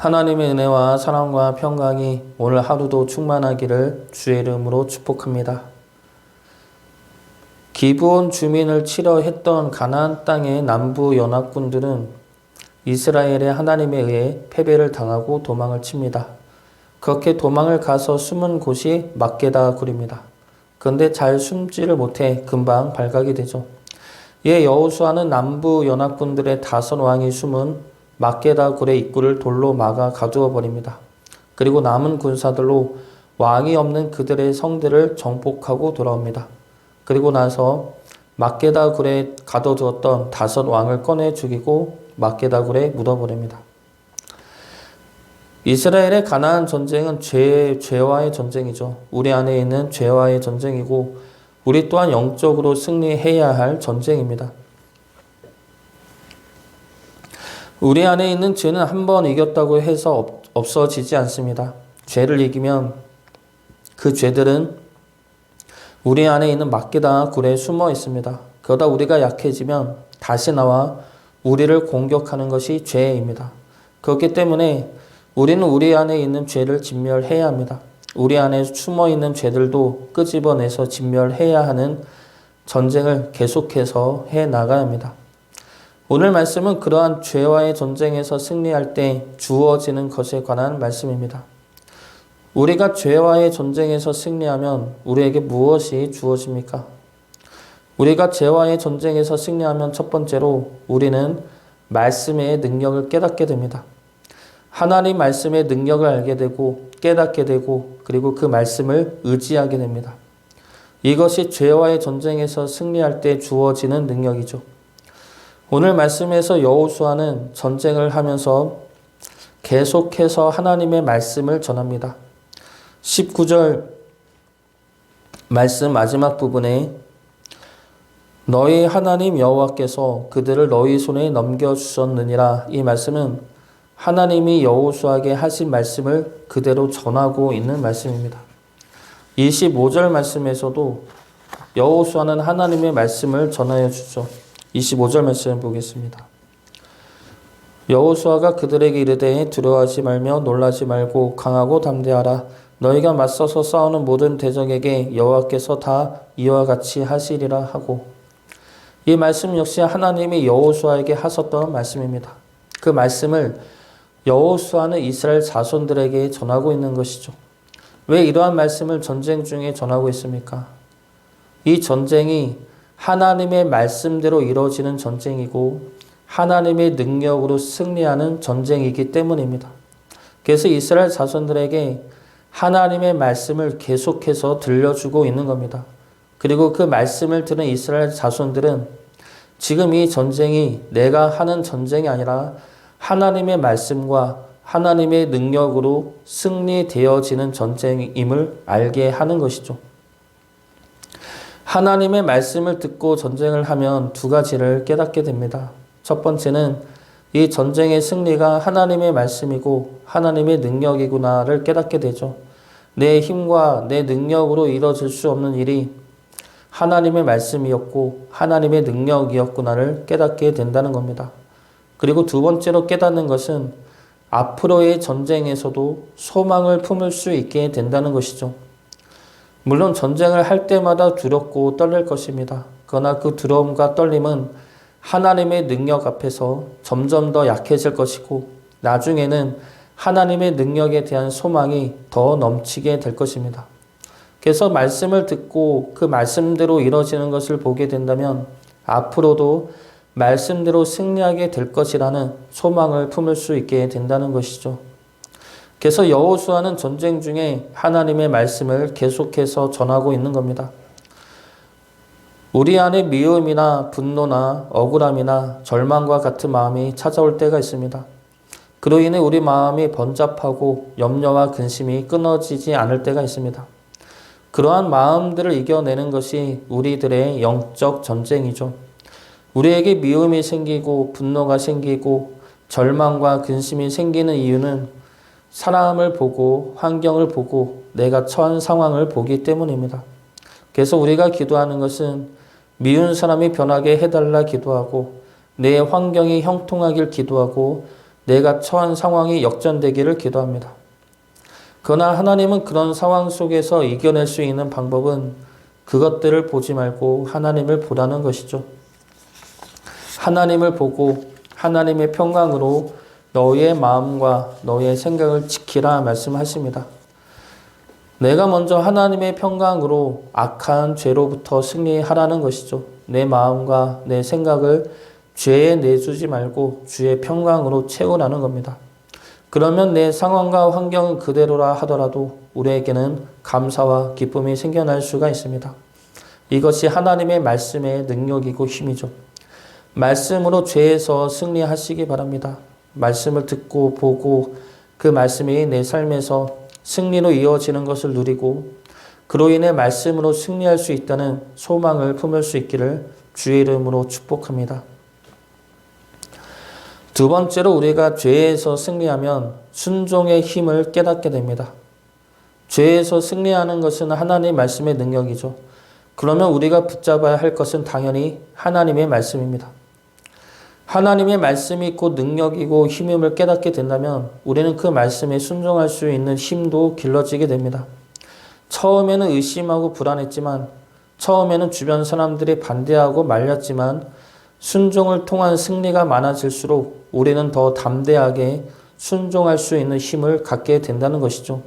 하나님의 은혜와 사랑과 평강이 오늘 하루도 충만하기를 주의 이름으로 축복합니다. 기브온 주민을 치려 했던 가나안 땅의 남부 연합군들은 이스라엘의 하나님에 의해 패배를 당하고 도망을 칩니다. 그렇게 도망을 가서 숨은 곳이 막게다 굴입니다. 그런데 잘 숨지를 못해 금방 발각이 되죠. 이에 여호수아는 남부 연합군들의 다섯 왕이 숨은 막게다 굴의 입구를 돌로 막아 가두어 버립니다. 그리고 남은 군사들로 왕이 없는 그들의 성들을 정복하고 돌아옵니다. 그리고 나서 막게다 굴에 가둬두었던 다섯 왕을 꺼내 죽이고 막게다 굴에 묻어버립니다. 이스라엘의 가나안 전쟁은 죄와의 전쟁이죠. 우리 안에 있는 죄와의 전쟁이고 우리 또한 영적으로 승리해야 할 전쟁입니다. 우리 안에 있는 죄는 한 번 이겼다고 해서 없어지지 않습니다. 죄를 이기면 그 죄들은 우리 안에 있는 막게다 굴에 숨어 있습니다. 그러다 우리가 약해지면 다시 나와 우리를 공격하는 것이 죄입니다. 그렇기 때문에 우리는 우리 안에 있는 죄를 진멸해야 합니다. 우리 안에 숨어 있는 죄들도 끄집어내서 진멸해야 하는 전쟁을 계속해서 해 나가야 합니다. 오늘 말씀은 그러한 죄와의 전쟁에서 승리할 때 주어지는 것에 관한 말씀입니다. 우리가 죄와의 전쟁에서 승리하면 우리에게 무엇이 주어집니까? 우리가 죄와의 전쟁에서 승리하면 첫 번째로 우리는 말씀의 능력을 깨닫게 됩니다. 하나님 말씀의 능력을 알게 되고 깨닫게 되고 그리고 그 말씀을 의지하게 됩니다. 이것이 죄와의 전쟁에서 승리할 때 주어지는 능력이죠. 오늘 말씀에서 여호수아는 전쟁을 하면서 계속해서 하나님의 말씀을 전합니다. 19절 말씀 마지막 부분에 너희 하나님 여호와께서 그들을 너희 손에 넘겨주셨느니라, 이 말씀은 하나님이 여호수아에게 하신 말씀을 그대로 전하고 있는 말씀입니다. 25절 말씀에서도 여호수아는 하나님의 말씀을 전하여 주죠. 25절 말씀을 보겠습니다. 여호수아가 그들에게 이르되 두려워하지 말며 놀라지 말고 강하고 담대하라. 너희가 맞서서 싸우는 모든 대적에게 여호와께서 다 이와 같이 하시리라 하고, 이 말씀 역시 하나님이 여호수아에게 하셨던 말씀입니다. 그 말씀을 여호수아는 이스라엘 자손들에게 전하고 있는 것이죠. 왜 이러한 말씀을 전쟁 중에 전하고 있습니까? 이 전쟁이 하나님의 말씀대로 이루어지는 전쟁이고 하나님의 능력으로 승리하는 전쟁이기 때문입니다. 그래서 이스라엘 자손들에게 하나님의 말씀을 계속해서 들려주고 있는 겁니다. 그리고 그 말씀을 들은 이스라엘 자손들은 지금 이 전쟁이 내가 하는 전쟁이 아니라 하나님의 말씀과 하나님의 능력으로 승리되어지는 전쟁임을 알게 하는 것이죠. 하나님의 말씀을 듣고 전쟁을 하면 두 가지를 깨닫게 됩니다. 첫 번째는 이 전쟁의 승리가 하나님의 말씀이고 하나님의 능력이구나를 깨닫게 되죠. 내 힘과 내 능력으로 이루어질 수 없는 일이 하나님의 말씀이었고 하나님의 능력이었구나를 깨닫게 된다는 겁니다. 그리고 두 번째로 깨닫는 것은 앞으로의 전쟁에서도 소망을 품을 수 있게 된다는 것이죠. 물론 전쟁을 할 때마다 두렵고 떨릴 것입니다. 그러나 그 두려움과 떨림은 하나님의 능력 앞에서 점점 더 약해질 것이고 나중에는 하나님의 능력에 대한 소망이 더 넘치게 될 것입니다. 그래서 말씀을 듣고 그 말씀대로 이루어지는 것을 보게 된다면 앞으로도 말씀대로 승리하게 될 것이라는 소망을 품을 수 있게 된다는 것이죠. 그래서 여호수아는 전쟁 중에 하나님의 말씀을 계속해서 전하고 있는 겁니다. 우리 안에 미움이나 분노나 억울함이나 절망과 같은 마음이 찾아올 때가 있습니다. 그로 인해 우리 마음이 번잡하고 염려와 근심이 끊어지지 않을 때가 있습니다. 그러한 마음들을 이겨내는 것이 우리들의 영적 전쟁이죠. 우리에게 미움이 생기고 분노가 생기고 절망과 근심이 생기는 이유는 사람을 보고 환경을 보고 내가 처한 상황을 보기 때문입니다. 그래서 우리가 기도하는 것은 미운 사람이 변하게 해달라 기도하고 내 환경이 형통하길 기도하고 내가 처한 상황이 역전되기를 기도합니다. 그러나 하나님은 그런 상황 속에서 이겨낼 수 있는 방법은 그것들을 보지 말고 하나님을 보라는 것이죠. 하나님을 보고 하나님의 평강으로 너의 마음과 너의 생각을 지키라 말씀하십니다. 내가 먼저 하나님의 평강으로 악한 죄로부터 승리하라는 것이죠. 내 마음과 내 생각을 죄에 내주지 말고 주의 평강으로 채우라는 겁니다. 그러면 내 상황과 환경은 그대로라 하더라도 우리에게는 감사와 기쁨이 생겨날 수가 있습니다. 이것이 하나님의 말씀의 능력이고 힘이죠. 말씀으로 죄에서 승리하시기 바랍니다. 말씀을 듣고 보고 그 말씀이 내 삶에서 승리로 이어지는 것을 누리고 그로 인해 말씀으로 승리할 수 있다는 소망을 품을 수 있기를 주의 이름으로 축복합니다. 두 번째로 우리가 죄에서 승리하면 순종의 힘을 깨닫게 됩니다. 죄에서 승리하는 것은 하나님의 말씀의 능력이죠. 그러면 우리가 붙잡아야 할 것은 당연히 하나님의 말씀입니다. 하나님의 말씀이 곧 능력이고 힘임을 깨닫게 된다면 우리는 그 말씀에 순종할 수 있는 힘도 길러지게 됩니다. 처음에는 의심하고 불안했지만, 처음에는 주변 사람들이 반대하고 말렸지만 순종을 통한 승리가 많아질수록 우리는 더 담대하게 순종할 수 있는 힘을 갖게 된다는 것이죠.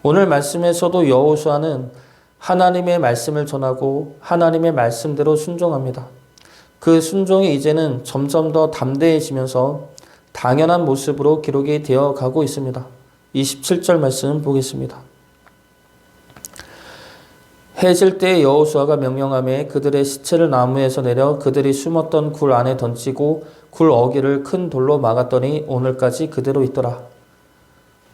오늘 말씀에서도 여호수아는 하나님의 말씀을 전하고 하나님의 말씀대로 순종합니다. 그 순종이 이제는 점점 더 담대해지면서 당연한 모습으로 기록이 되어 가고 있습니다. 27절 말씀 보겠습니다. 해질 때 여호수아가 명령하며 그들의 시체를 나무에서 내려 그들이 숨었던 굴 안에 던지고 굴 어귀를 큰 돌로 막았더니 오늘까지 그대로 있더라.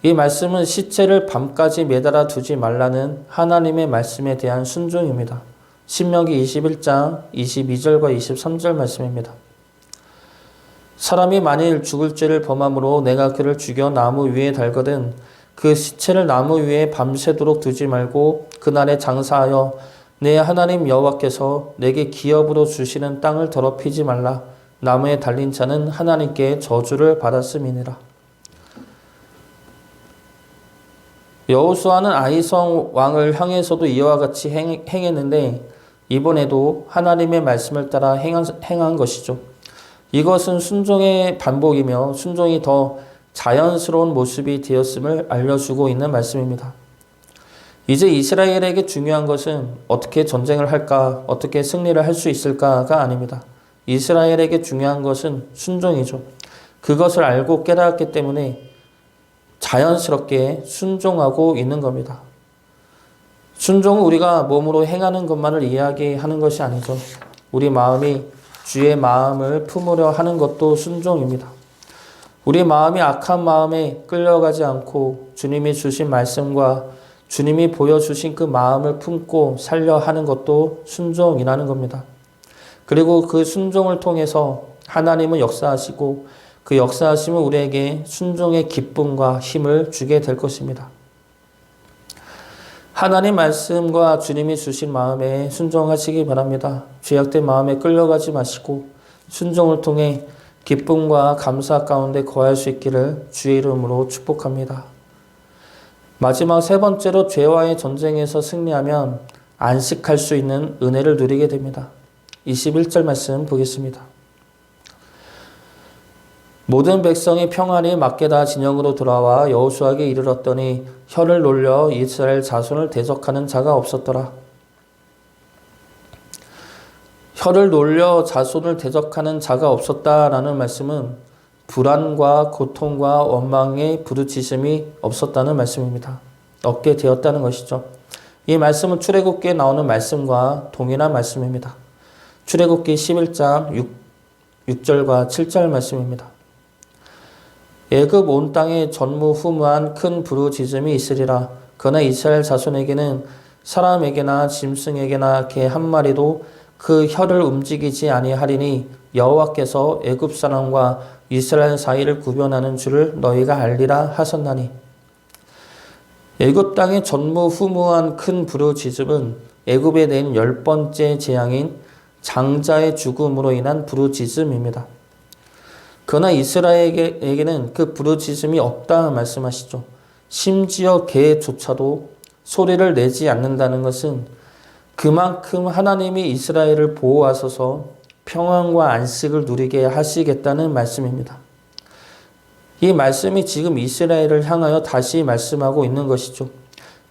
이 말씀은 시체를 밤까지 매달아 두지 말라는 하나님의 말씀에 대한 순종입니다. 신명기 21장 22절과 23절 말씀입니다. 사람이 만일 죽을 죄를 범함으로 내가 그를 죽여 나무 위에 달거든 그 시체를 나무 위에 밤새도록 두지 말고 그날에 장사하여 내 하나님 여호와께서 내게 기업으로 주시는 땅을 더럽히지 말라. 나무에 달린 자는 하나님께 저주를 받았음이니라. 여호수아는 아이성 왕을 향해서도 이와 같이 행했는데 이번에도 하나님의 말씀을 따라 행한 것이죠. 이것은 순종의 반복이며 순종이 더 자연스러운 모습이 되었음을 알려주고 있는 말씀입니다. 이제 이스라엘에게 중요한 것은 어떻게 전쟁을 할까, 어떻게 승리를 할 수 있을까가 아닙니다. 이스라엘에게 중요한 것은 순종이죠. 그것을 알고 깨달았기 때문에 자연스럽게 순종하고 있는 겁니다. 순종은 우리가 몸으로 행하는 것만을 이야기하는 것이 아니죠. 우리 마음이 주의 마음을 품으려 하는 것도 순종입니다. 우리 마음이 악한 마음에 끌려가지 않고 주님이 주신 말씀과 주님이 보여주신 그 마음을 품고 살려 하는 것도 순종이라는 겁니다. 그리고 그 순종을 통해서 하나님은 역사하시고 그 역사하심은 우리에게 순종의 기쁨과 힘을 주게 될 것입니다. 하나님 말씀과 주님이 주신 마음에 순종하시기 바랍니다. 죄악된 마음에 끌려가지 마시고 순종을 통해 기쁨과 감사 가운데 거할 수 있기를 주의 이름으로 축복합니다. 마지막 세 번째로 죄와의 전쟁에서 승리하면 안식할 수 있는 은혜를 누리게 됩니다. 21절 말씀 보겠습니다. 모든 백성이 평안히 막게다 진영으로 돌아와 여호수아에게 이르렀더니 혀를 놀려 이스라엘 자손을 대적하는 자가 없었더라. 혀를 놀려 자손을 대적하는 자가 없었다라는 말씀은 불안과 고통과 원망의 부르짖음이 없었다는 말씀입니다. 없게 되었다는 것이죠. 이 말씀은 출애굽기에 나오는 말씀과 동일한 말씀입니다. 출애굽기 11장 6절과 7절 말씀입니다. 애굽 온 땅에 전무후무한 큰 부르짖음이 있으리라. 그러나 이스라엘 자손에게는 사람에게나 짐승에게나 개 한 마리도 그 혀를 움직이지 아니하리니 여호와께서 애굽 사람과 이스라엘 사이를 구별하는 줄을 너희가 알리라 하셨나니. 애굽 땅의 전무후무한 큰 부르짖음은 애굽에 낸 10번째 재앙인 장자의 죽음으로 인한 부르짖음입니다. 그러나 이스라엘에게는 그 부르짖음이 없다 말씀하시죠. 심지어 개조차도 소리를 내지 않는다는 것은 그만큼 하나님이 이스라엘을 보호하셔서 평안과 안식을 누리게 하시겠다는 말씀입니다. 이 말씀이 지금 이스라엘을 향하여 다시 말씀하고 있는 것이죠.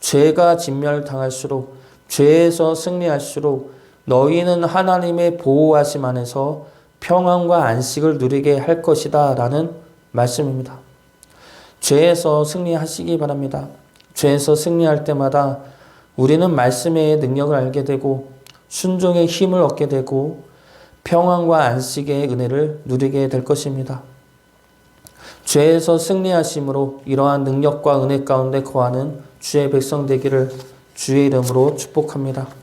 죄가 진멸당할수록, 죄에서 승리할수록 너희는 하나님의 보호하심 안에서 평안과 안식을 누리게 할 것이다 라는 말씀입니다. 죄에서 승리하시기 바랍니다. 죄에서 승리할 때마다 우리는 말씀의 능력을 알게 되고 순종의 힘을 얻게 되고 평안과 안식의 은혜를 누리게 될 것입니다. 죄에서 승리하심으로 이러한 능력과 은혜 가운데 거하는 주의 백성 되기를 주의 이름으로 축복합니다.